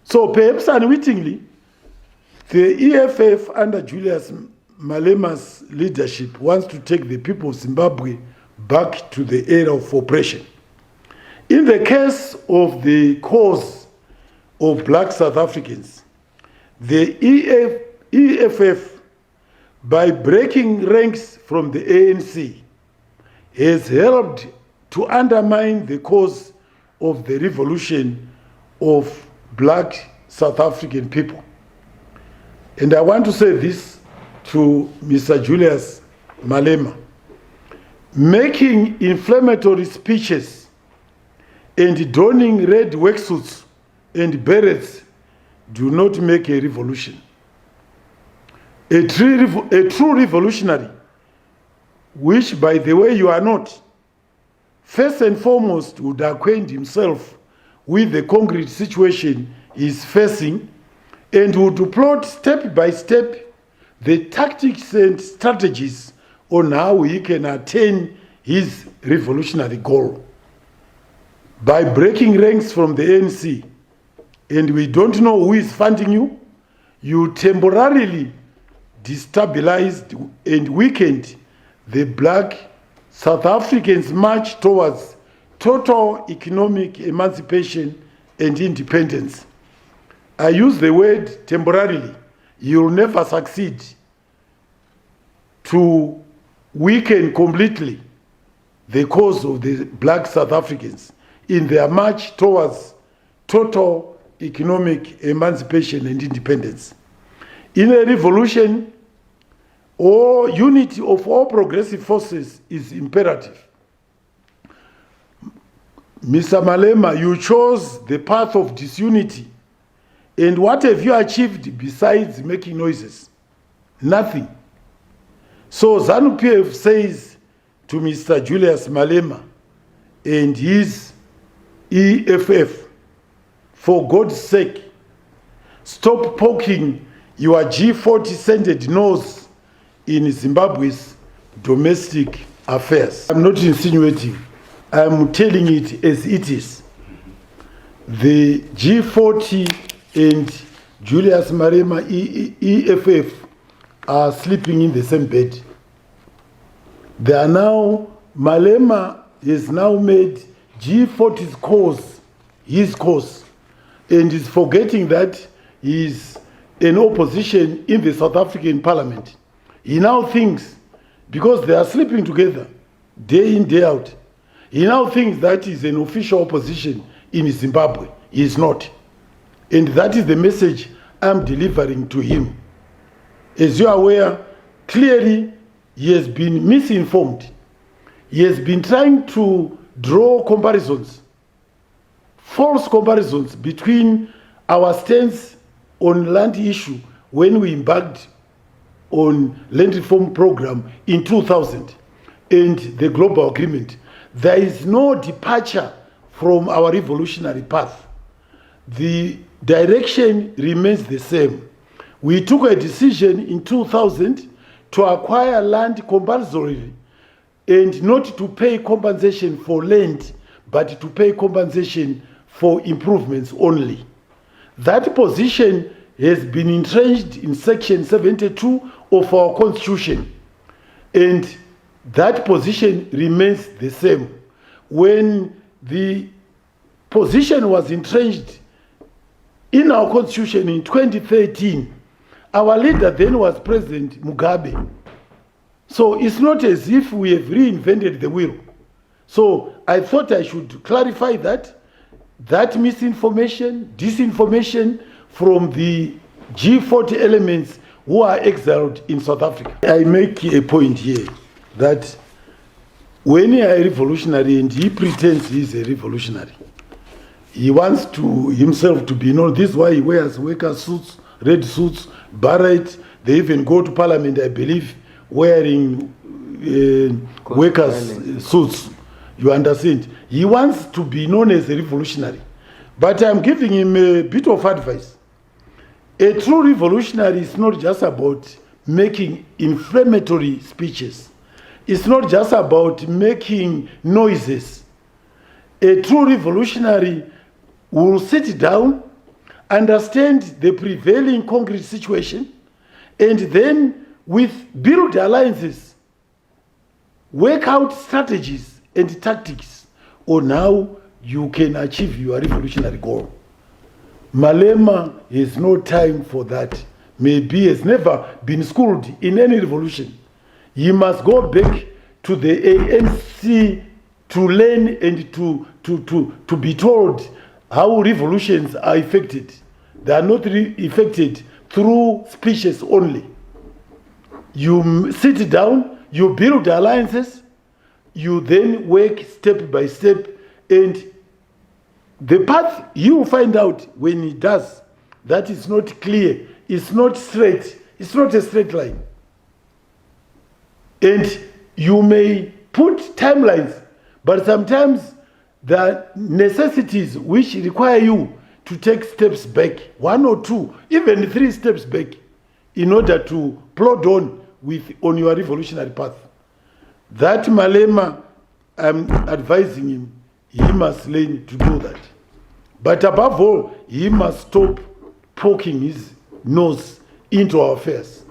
So perhaps unwittingly, the EFF under Julius Malema's leadership wants to take the people of Zimbabwe back to the era of oppression. In the case of the cause of black South Africans, the EFF, by breaking ranks from the ANC, has helped to undermine the cause of the revolution of black South African people. And I want to say this to Mr. Julius Malema. Making inflammatory speeches and donning red worksuits and berets do not make a revolution. A true revolutionary, which by the way you are not, first and foremost would acquaint himself with the concrete situation he is facing and would plot step by step the tactics and strategies on how he can attain his revolutionary goal. By breaking ranks from the ANC, and we don't know who is funding you, you temporarily destabilized and weakened the black South Africans' march towards total economic emancipation and independence. I use the word temporarily. You'll never succeed to weaken completely the cause of the black South Africans in their march towards total economic emancipation and independence. In a revolution, unity of all progressive forces is imperative. Mr. Malema, you chose the path of disunity. And what have you achieved besides making noises? Nothing. So ZANU-PF says to Mr. Julius Malema and his EFF, for God's sake, stop poking your G40-scented nose in Zimbabwe's domestic affairs. I'm not insinuating. I'm telling it as it is. The G40 and Julius Malema EFF are sleeping in the same bed. They are now, Malema has now made G40's cause his cause, and is forgetting that he is an opposition in the South African parliament. He now thinks, because they are sleeping together day in, day out, he now thinks that is an official opposition in Zimbabwe. He is not. And that is the message I'm delivering to him. As you are aware, clearly he has been misinformed. He has been trying to draw comparisons, false comparisons between our stance on land issue when we embarked on land reform program in 2000 and the global agreement. There is no departure from our revolutionary path. The direction remains the same. We took a decision in 2000 to acquire land compulsorily and not to pay compensation for land, but to pay compensation for improvements only. That position has been entrenched in Section 72 of our Constitution, and that position remains the same. When the position was entrenched in our Constitution in 2013, our leader then was President Mugabe. So it's not as if we have reinvented the wheel. So I thought I should clarify that misinformation, disinformation from the G40 elements who are exiled in South Africa. I make a point here that when he is a revolutionary and he pretends he is a revolutionary, he wants to himself to be known. This is why he wears worker suits, red suits, beret. They even go to parliament, I believe, wearing workers' suits. You understand? He wants to be known as a revolutionary. But I'm giving him a bit of advice. A true revolutionary is not just about making inflammatory speeches. It's not just about making noises. A true revolutionary will sit down, understand the prevailing concrete situation, and then build alliances, work out strategies and tactics on how you can achieve your revolutionary goal. Malema has no time for that. Maybe has never been schooled in any revolution. He must go back to the ANC to learn and to be told how revolutions are effected. They are not effected through speeches only. You sit down, you build alliances, you then work step by step, and the path you will find out when he does that is not clear, it's not straight, it's not a straight line. And you may put timelines, but sometimes the necessities which require you to take steps back, 1 or 2, even 3 steps back, in order to plod on on your revolutionary path. That Malema, I'm advising him, he must learn to do that. But above all, he must stop poking his nose into our affairs.